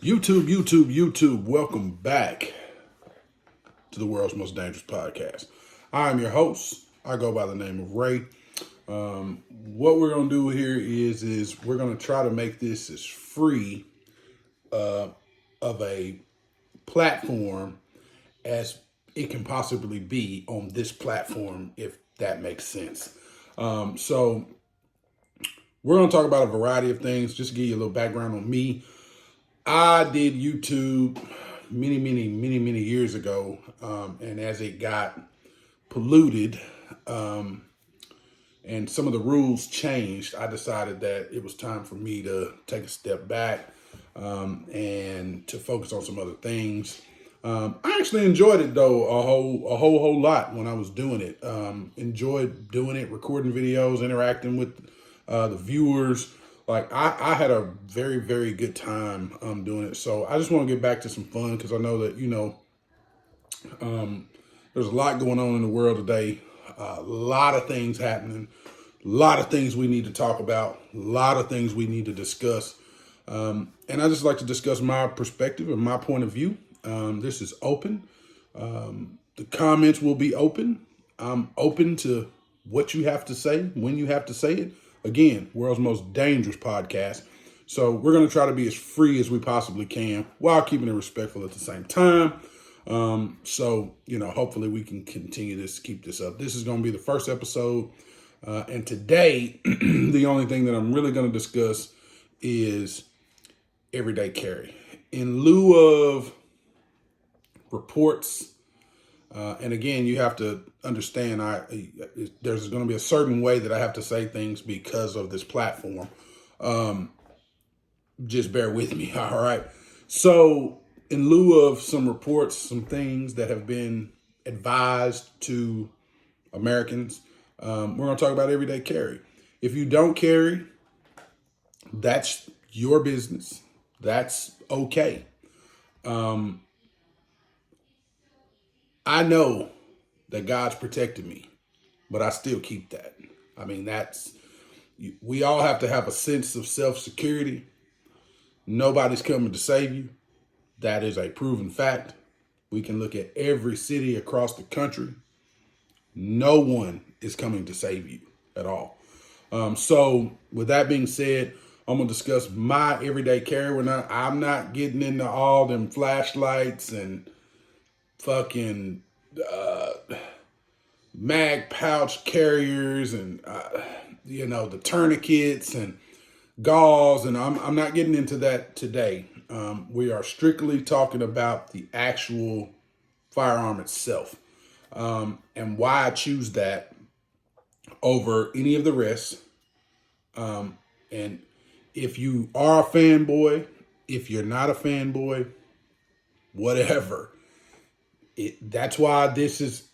YouTube, welcome back to the world's most dangerous podcast. I am your host. I go by the name of Ray. What we're going to do here is we're going to try to make this as free of a platform as it can possibly be on this platform, if that makes sense. So we're going to talk about a variety of things. Just to give you a little background on me. I did YouTube many years ago, and as it got polluted and some of the rules changed, I decided that it was time for me to take a step back and to focus on some other things. I actually enjoyed it though a whole lot when I was doing it. Enjoyed doing it, recording videos, interacting with the viewers. Like I had a very good time doing it. So I just want to get back to some fun because I know that, there's a lot going on in the world today. A lot of things happening. A lot of things we need to talk about. A lot of things we need to discuss. And I just like to discuss my perspective and my point of view. This is open. The comments will be open. I'm open to what you have to say, when you have to say it. Again, world's most dangerous podcast. So we're going to try to be as free as we possibly can while keeping it respectful at the same time. Hopefully we can continue this, keep this up. This is going to be the first episode. And today, the only thing that I'm really going to discuss is everyday carry. In lieu of reports, and again, you have to understand, there's going to be a certain way that I have to say things because of this platform. Just bear with me, all right? So, in lieu of some reports, some things that have been advised to Americans, we're going to talk about everyday carry. If you don't carry, that's your business. That's okay. I know that God's protected me, but I still keep that. I mean, we all have to have a sense of self-security. Nobody's coming to save you. That is a proven fact. We can look at every city across the country. No one is coming to save you at all. So with that being said, I'm going to discuss my everyday carry. I'm not getting into all them flashlights and fucking mag pouch carriers and the tourniquets and gauze, and I'm not getting into that today. We are strictly talking about the actual firearm itself, and why I choose that over any of the rest. And if you are a fanboy, if you're not a fanboy, whatever. That's why this is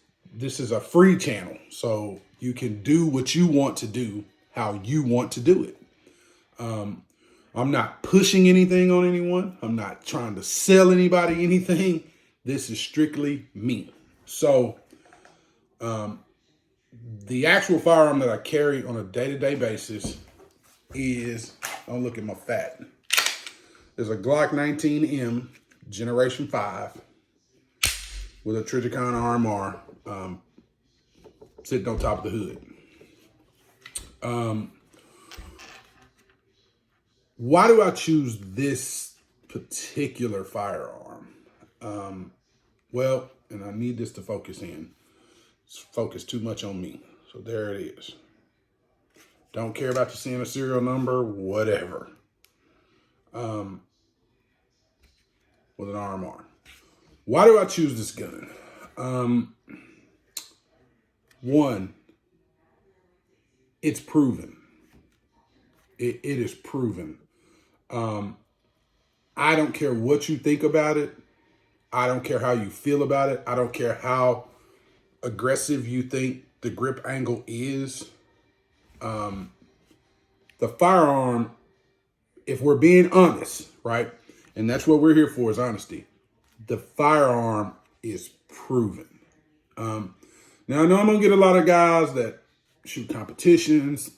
a free channel, so you can do what you want to do, how you want to do it. I'm not pushing anything on anyone. I'm not trying to sell anybody anything. This is strictly me. So, the actual firearm that I carry on a day-to-day basis is, I'll look at my fat. There's a Glock 19M Generation 5 with a Trijicon RMR sitting on top of the hood. Why do I choose this particular firearm? And I need this to focus in. It's focused too much on me. So there it is. Don't care about you seeing a serial number, whatever. With an RMR. Why do I choose this gun? One, it's proven. It is proven. I don't care what you think about it. I don't care how you feel about it. I don't care how aggressive you think the grip angle is. The firearm, if we're being honest, right? And that's what we're here for, is honesty. The firearm is proven. Now, I know I'm going to get a lot of guys that shoot competitions,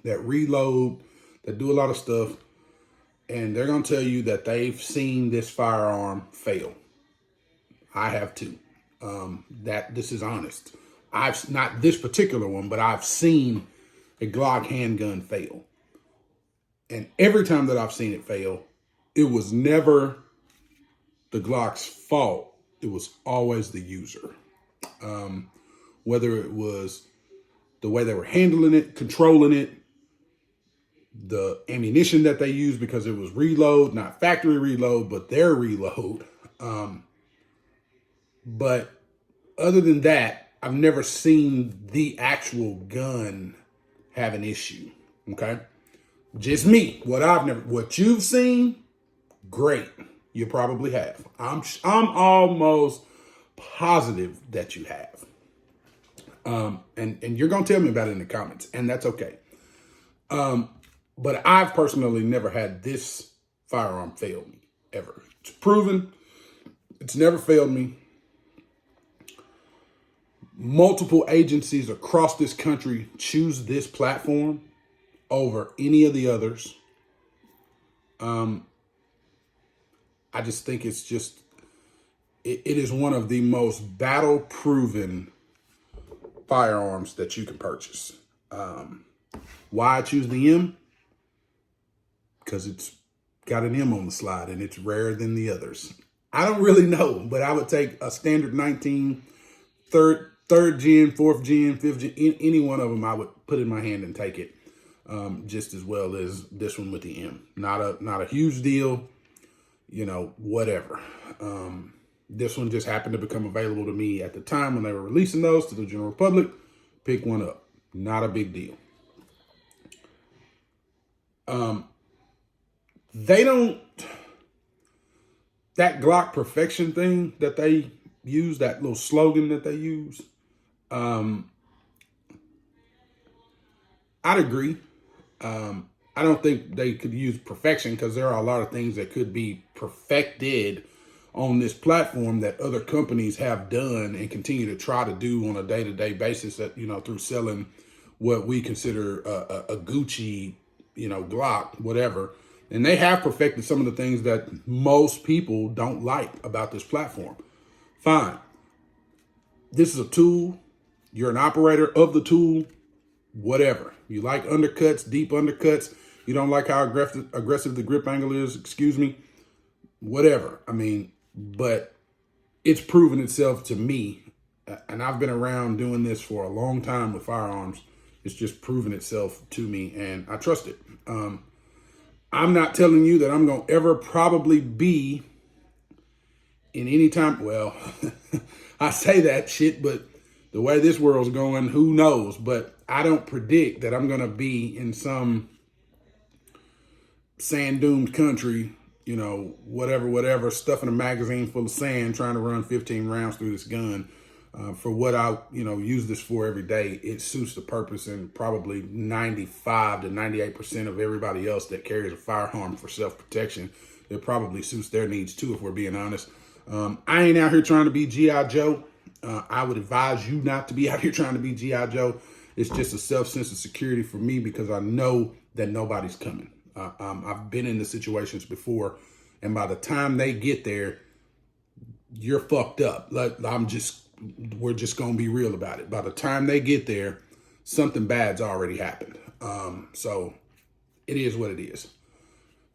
that reload, that do a lot of stuff. and they're going to tell you that they've seen this firearm fail. I have too. That this is honest. I've not this particular one, but I've seen a Glock handgun fail. And every time that I've seen it fail, it was never the Glock's fault. It was always the user. Whether it was the way they were handling it, controlling it, the ammunition that they used, because it was reload, not factory reload, but their reload. But other than that, I've never seen the actual gun have an issue. Okay. Just me. What you've seen, great. You probably have. I'm almost positive that you have. And you're going to tell me about it in the comments, and that's okay. But I've personally never had this firearm fail me, ever. It's proven. It's never failed me. Multiple agencies across this country choose this platform over any of the others. I just think it's just, it is one of the most battle-proven firearms that you can purchase. Why I choose the M? Because it's got an M on the slide and it's rarer than the others. I don't really know, but I would take a standard 19, third gen, fourth gen, fifth gen, any one of them I would put in my hand and take it, just as well as this one with the M. Not a huge deal, whatever. This one just happened to become available to me at the time when they were releasing those to the general public. Pick one up. Not a big deal. That Glock perfection thing that they use, that little slogan that they use, I'd agree. I don't think they could use perfection, because there are a lot of things that could be perfected on this platform that other companies have done and continue to try to do on a day-to-day basis, that, through selling what we consider a Gucci, Glock, whatever. And they have perfected some of the things that most people don't like about this platform. Fine. This is a tool. You're an operator of the tool, whatever. You like undercuts, deep undercuts. You don't like how aggressive the grip angle is, excuse me, whatever. But it's proven itself to me, and I've been around doing this for a long time with firearms. It's just proven itself to me, and I trust it. I'm not telling you that I'm going to ever probably be in any time. Well, I say that shit, but the way this world's going, who knows? But I don't predict that I'm going to be in some sand-doomed country, whatever, stuffing a magazine full of sand, trying to run 15 rounds through this gun. For what I, use this for every day, it suits the purpose, and probably 95 to 98% of everybody else that carries a firearm for self-protection, it probably suits their needs too, if we're being honest. I ain't out here trying to be G.I. Joe. I would advise you not to be out here trying to be G.I. Joe. It's just a self-sense of security for me, because I know that nobody's coming. I've been in the situations before, and by the time they get there, you're fucked up. We're just going to be real about it. By the time they get there, something bad's already happened. So it is what it is.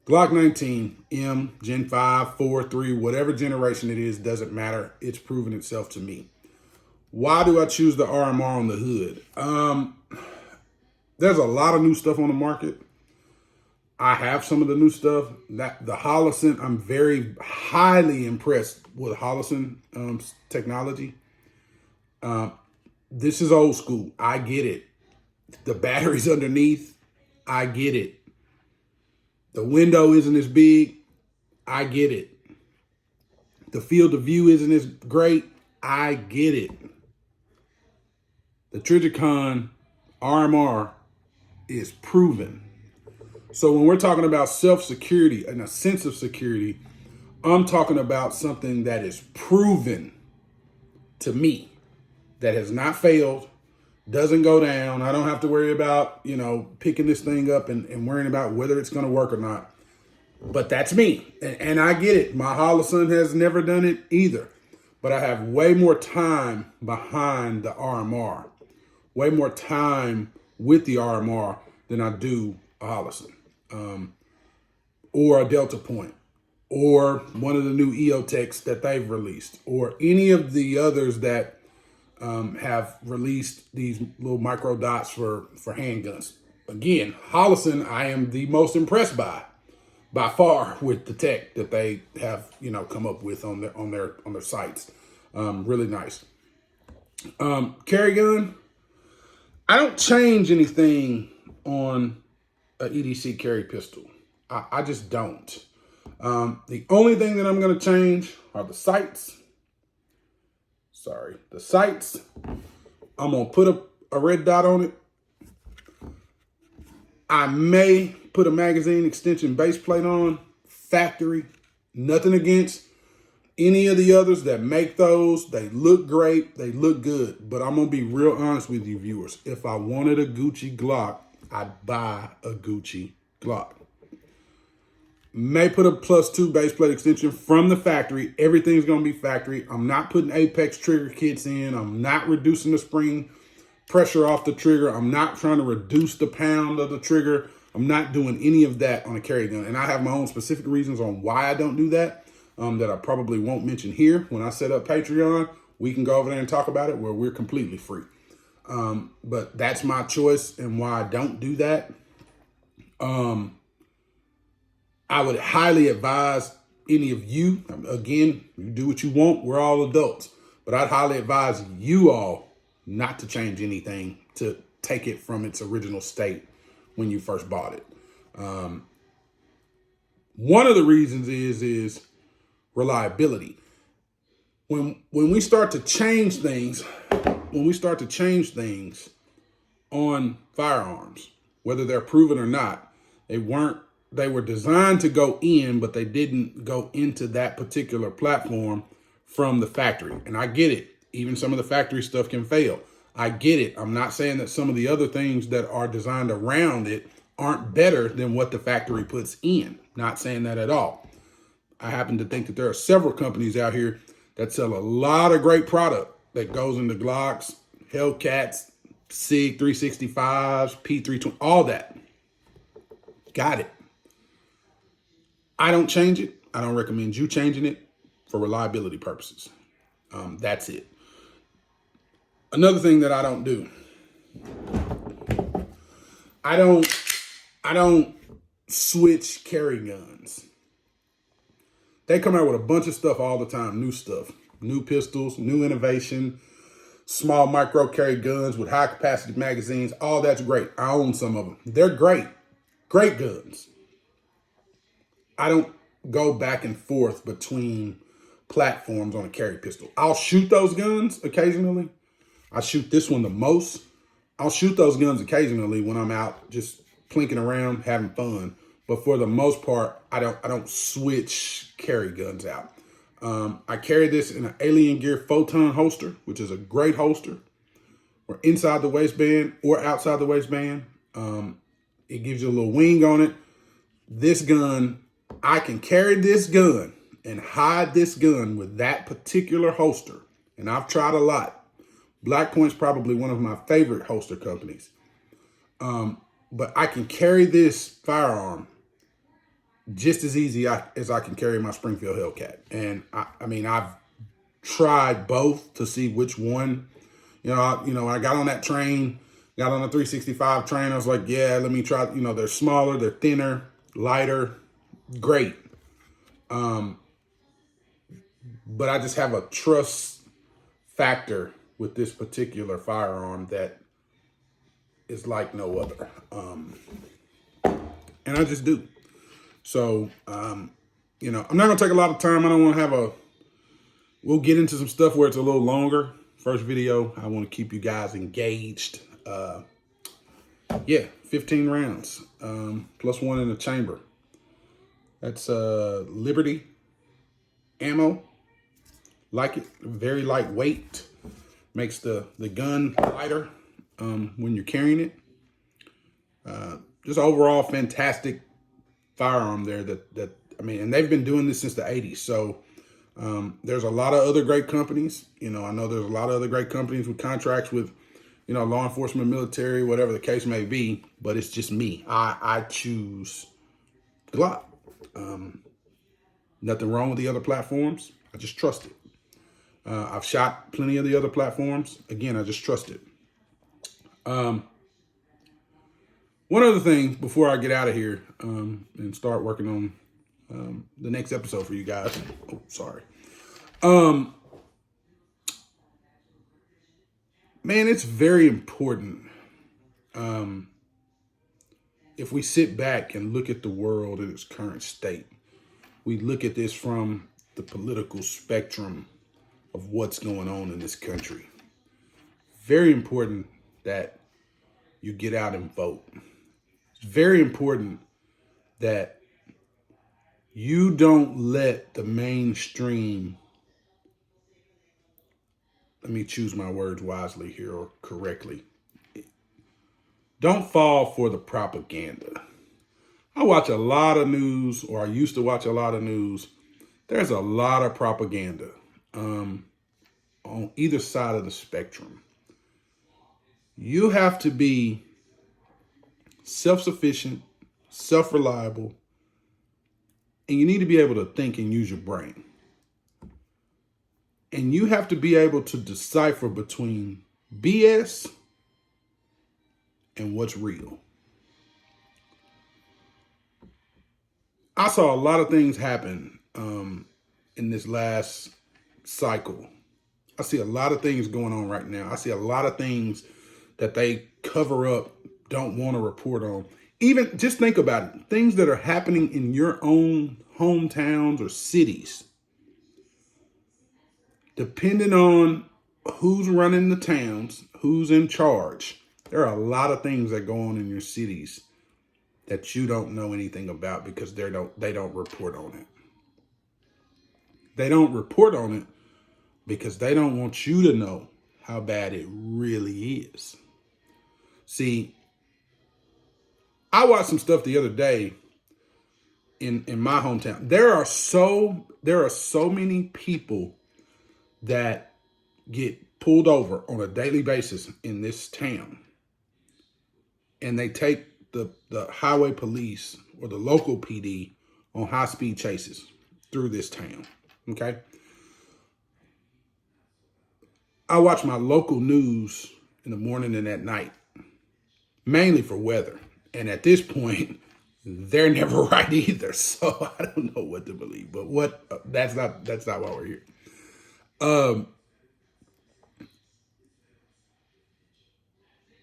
Glock 19, M, Gen 5, 4, 3, whatever generation it is, doesn't matter. It's proven itself to me. Why do I choose the RMR on the hood? There's a lot of new stuff on the market. I have some of the new stuff. The Holosun, I'm very highly impressed with Holosun technology. This is old school. I get it. The battery's underneath. I get it. The window isn't as big. I get it. The field of view isn't as great. I get it. The Trijicon RMR is proven. So when we're talking about self-security and a sense of security, I'm talking about something that is proven to me, that has not failed, doesn't go down. I don't have to worry about, picking this thing up and worrying about whether it's going to work or not. But that's me. And I get it. My Holosun has never done it either. But I have way more time behind the RMR, way more time with the RMR than I do a Holosun, or a Delta Point, or one of the new EOTechs that they've released, or any of the others that have released these little micro dots for handguns. Again, Holosun, I am the most impressed by far, with the tech that they have, come up with on their sites. Really nice. Carry gun. I don't change anything on a EDC carry pistol. I just don't. The only thing that I'm going to change are the sights. The sights. I'm going to put a red dot on it. I may put a magazine extension base plate on, factory. Nothing against any of the others that make those. They look great. They look good. But I'm going to be real honest with you viewers. If I wanted a Gucci Glock, I'd buy a Gucci Glock. May put a +2 base plate extension from the factory. Everything's going to be factory. I'm not putting Apex trigger kits in. I'm not reducing the spring pressure off the trigger. I'm not trying to reduce the pound of the trigger. I'm not doing any of that on a carry gun. And I have my own specific reasons on why I don't do that, that I probably won't mention here. When I set up Patreon, we can go over there and talk about it, where we're completely free. But that's my choice and why I don't do that. I would highly advise any of you, again, you do what you want. We're all adults. But I'd highly advise you all not to change anything, to take it from its original state when you first bought it. One of the reasons is reliability. When we start to change things, on firearms, whether they're proven or not, they were designed to go in, but they didn't go into that particular platform from the factory. And I get it. Even some of the factory stuff can fail. I get it. I'm not saying that some of the other things that are designed around it aren't better than what the factory puts in. Not saying that at all. I happen to think that there are several companies out here that sell a lot of great product that goes into Glocks, Hellcats, SIG 365s, P320, all that. Got it. I don't change it. I don't recommend you changing it for reliability purposes. That's it. Another thing that I don't do, I don't switch carry guns. They come out with a bunch of stuff all the time, new stuff, new pistols, new innovation, small micro carry guns with high capacity magazines. All that's great. I own some of them. They're great guns. I don't go back and forth between platforms on a carry pistol. I'll shoot those guns occasionally. I shoot this one the most. I'll shoot those guns occasionally when I'm out just plinking around, having fun. But for the most part, I don't switch carry guns out. I carry this in an Alien Gear Photon holster, which is a great holster, or inside the waistband or outside the waistband. It gives you a little wing on it. This gun, I can carry this gun and hide this gun with that particular holster. And I've tried a lot. Black Point's probably one of my favorite holster companies. But I can carry this firearm just as easy as I can carry my Springfield Hellcat. And I mean, I've tried both to see which one, I got on that train, got on the 365 train. I was like, yeah, let me try, they're smaller, they're thinner, lighter, great. But I just have a trust factor with this particular firearm that is like no other. And I just do. So, I'm not going to take a lot of time. I don't want to we'll get into some stuff where it's a little longer. First video, I want to keep you guys engaged. 15 rounds, plus one in the chamber. That's Liberty ammo. Like it, very lightweight. Makes the gun lighter when you're carrying it. Just overall fantastic firearm there and they've been doing this since the 80s. So there's a lot of other great companies. I know there's a lot of other great companies with contracts with, law enforcement, military, whatever the case may be. But it's just me. I choose Glock. Nothing wrong with the other platforms. I just trust it. I've shot plenty of the other platforms. Again, I just trust it. One other thing before I get out of here and start working on the next episode for you guys. Oh, sorry. Man, it's very important if we sit back and look at the world in its current state. We look at this from the political spectrum of what's going on in this country. Very important that you get out and vote. It's very important that you don't let the mainstream, let me choose my words wisely here or correctly. Don't fall for the propaganda. I watch a lot of news, or I used to watch a lot of news. There's a lot of propaganda on either side of the spectrum. You have to be self-sufficient, self-reliable, and you need to be able to think and use your brain. And you have to be able to decipher between BS and what's real. I saw a lot of things happen in this last cycle. I see a lot of things going on right now. I see a lot of things that they cover up, don't want to report on. Even just think about it. Things that are happening in your own hometowns or cities. Depending on who's running the towns, who's in charge, there are a lot of things that go on in your cities that you don't know anything about because they don't report on it. They don't report on it because they don't want you to know how bad it really is. See, I watched some stuff the other day in my hometown. There are so many people that get pulled over on a daily basis in this town. And they take the highway police or the local PD on high-speed chases through this town, okay? I watch my local news in the morning and at night, mainly for weather. And at this point, they're never right either. So I don't know what to believe. But that's not why we're here.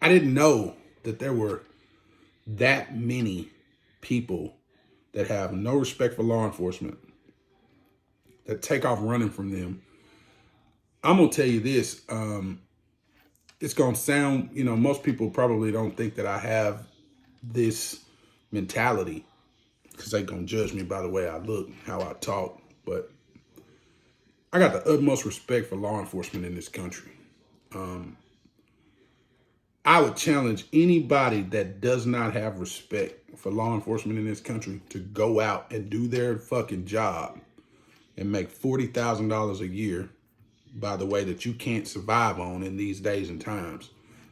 I didn't know that there were that many people that have no respect for law enforcement, that take off running from them. I'm going to tell you this. It's going to sound, most people probably don't think that I have this mentality because they're going to judge me by the way I look, how I talk. But I got the utmost respect for law enforcement in this country. I would challenge anybody that does not have respect for law enforcement in this country to go out and do their fucking job and make $40,000 a year, by the way, that you can't survive on in these days and times,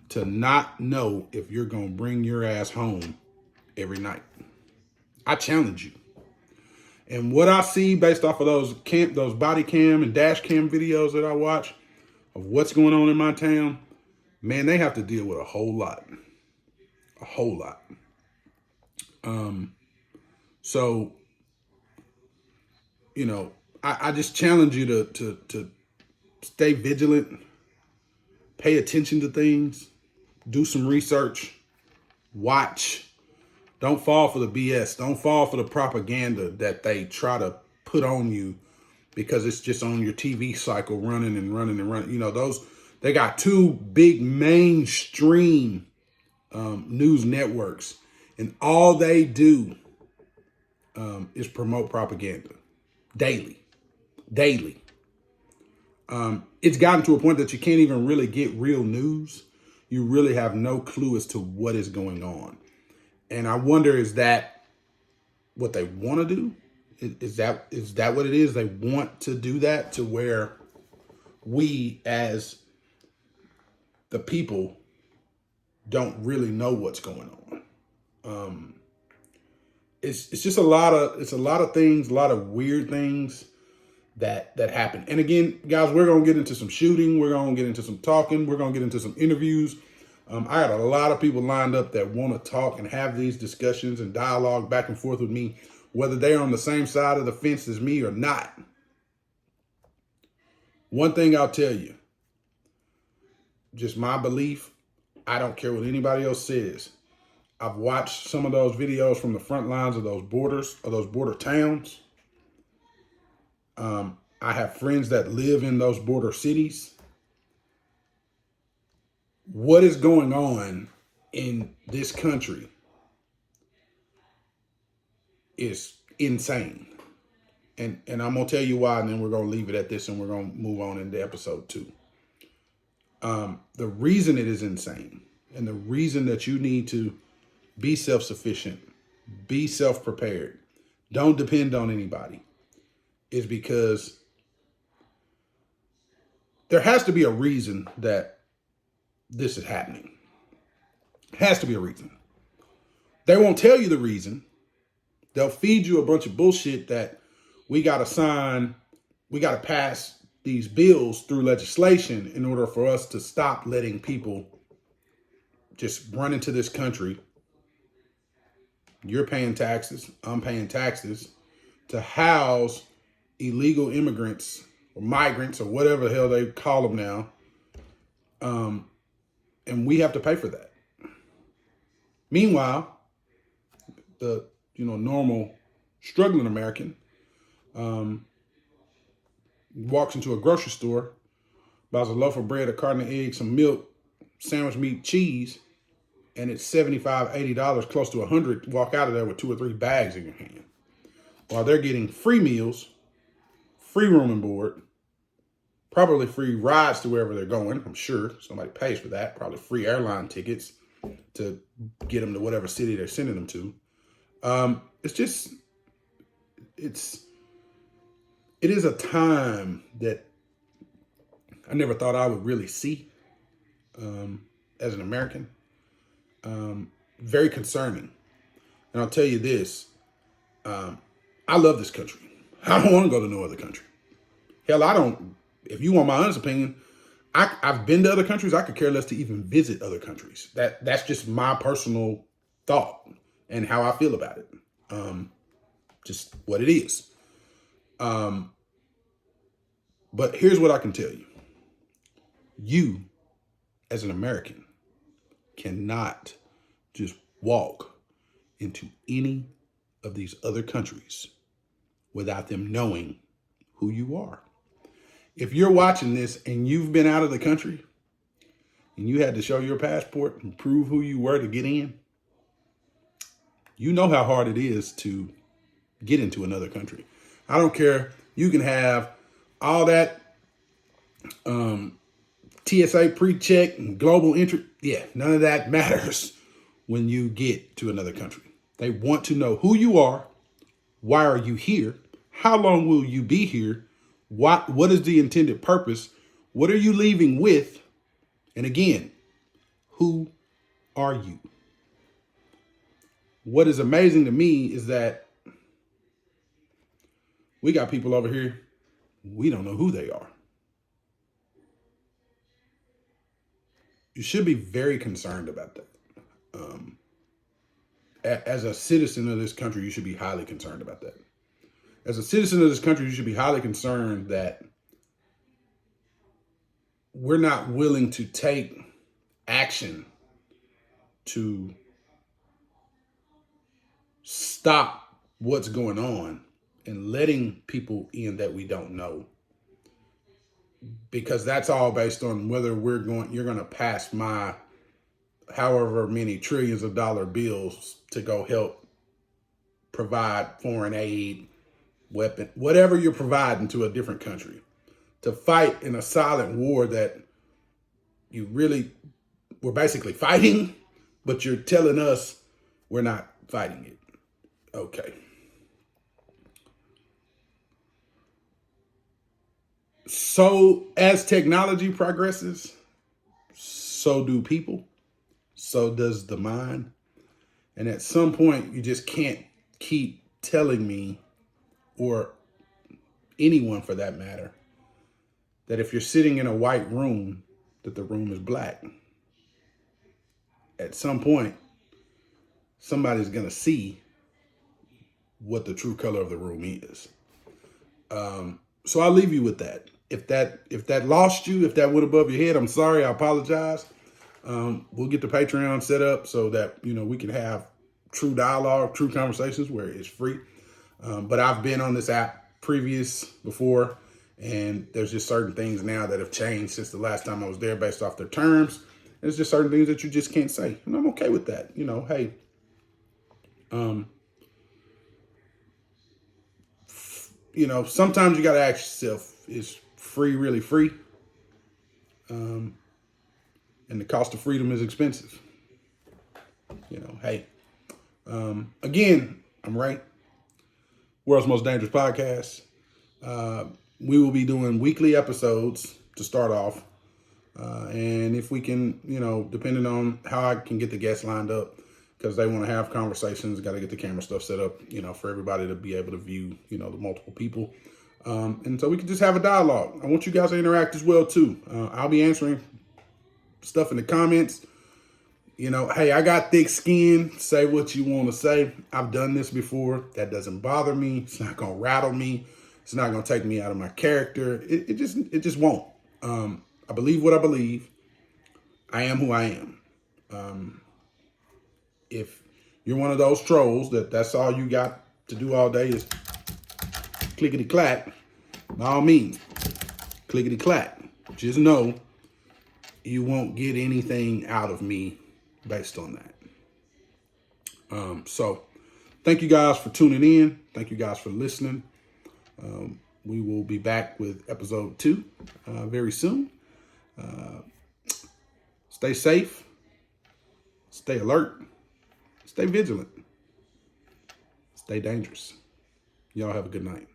to not know if you're going to bring your ass home every night. I challenge you. And what I see based off of those body cam and dash cam videos that I watch of what's going on in my town, man, they have to deal with a whole lot. A whole lot. So, I just challenge you to stay vigilant, pay attention to things, do some research, watch. Don't fall for the BS. Don't fall for the propaganda that they try to put on you because it's just on your TV cycle running and running and running. They got two big mainstream news networks, and all they do is promote propaganda daily. It's gotten to a point that you can't even really get real news. You really have no clue as to what is going on. And I wonder, is that what they want to do? Is that what it is? They want to do that to where we as the people don't really know what's going on. It's just a lot of things, a lot of weird things that happen. And again, guys, we're gonna get into some shooting, we're gonna get into some talking, we're gonna get into some interviews. I got a lot of people lined up that want to talk and have these discussions and dialogue back and forth with me, whether they're on the same side of the fence as me or not. One thing I'll tell you, just my belief, I don't care what anybody else says. I've watched some of those videos from the front lines of those borders, of those border towns. I have friends that live in those border cities. What is going on in this country is insane. And I'm going to tell you why, and then we're going to leave it at this and we're going to move on into episode 2. The reason it is insane and the reason that you need to be self-sufficient, be self-prepared, don't depend on anybody, is because there has to be a reason that this is happening. Has to be a reason. They won't tell you the reason. They'll feed you a bunch of bullshit that we got to pass these bills through legislation in order for us to stop letting people just run into this country. You're paying taxes, I'm paying taxes to house illegal immigrants or migrants or whatever the hell they call them now. And we have to pay for that. Meanwhile, the normal struggling American walks into a grocery store, buys a loaf of bread, a carton of eggs, some milk, sandwich meat, cheese, and it's $75, $80, close to $100. Walk out of there with 2 or 3 bags in your hand, while they're getting free meals, free room and board, probably free rides to wherever they're going. I'm sure somebody pays for that. Probably free airline tickets to get them to whatever city they're sending them to. It is a time that I never thought I would really see as an American. Very concerning. And I'll tell you this, I love this country. I don't want to go to no other country. Hell, if you want my honest opinion, I've been to other countries. I could care less to even visit other countries. That's just my personal thought and how I feel about it. Just what it is. But here's what I can tell you. You, as an American, cannot just walk into any of these other countries without them knowing who you are. If you're watching this and you've been out of the country and you had to show your passport and prove who you were to get in, you know how hard it is to get into another country. I don't care. You can have all that TSA pre-check and global entry. Yeah, none of that matters when you get to another country. They want to know who you are. Why are you here? How long will you be here? What is the intended purpose? What are you leaving with? And again, who are you? What is amazing to me is that we got people over here, we don't know who they are. You should be very concerned about that. As a citizen of this country, you should be highly concerned about that. As a citizen of this country, you should be highly concerned that we're not willing to take action to stop what's going on and letting people in that we don't know. Because that's all based on whether you're going to pass my however many trillions of dollar bills to go help provide foreign aid, weapon, whatever you're providing to a different country to fight in a silent war that we're basically fighting, but you're telling us we're not fighting it. Okay. So as technology progresses, so do people, so does the mind. And at some point, you just can't keep telling me, or anyone for that matter, that if you're sitting in a white room, that the room is black. At some point, somebody's going to see what the true color of the room is. So I'll leave you with that. If that lost you, if that went above your head, I'm sorry. I apologize. We'll get the Patreon set up so that we can have true dialogue, true conversations where it's free. But I've been on this app before, and there's just certain things now that have changed since the last time I was there based off their terms. There's just certain things that you just can't say, and I'm okay with that. Hey, sometimes you got to ask yourself, is free really free? And the cost of freedom is expensive. Hey, again, I'm right. World's Most Dangerous Podcast. We will be doing weekly episodes to start off. And if we can, depending on how I can get the guests lined up, because they want to have conversations, got to get the camera stuff set up, for everybody to be able to view, the multiple people. And so we can just have a dialogue. I want you guys to interact as well, too. I'll be answering stuff in the comments. Hey, I got thick skin. Say what you want to say. I've done this before. That doesn't bother me. It's not going to rattle me. It's not going to take me out of my character. It just won't. I believe what I believe. I am who I am. If you're one of those trolls that's all you got to do all day is clickety clack, by all means, clickety clack. Just know you won't get anything out of me based on that. So thank you guys for tuning in. Thank you guys for listening. We will be back with episode 2 very soon. Stay safe, stay alert, stay vigilant, stay dangerous. Y'all have a good night.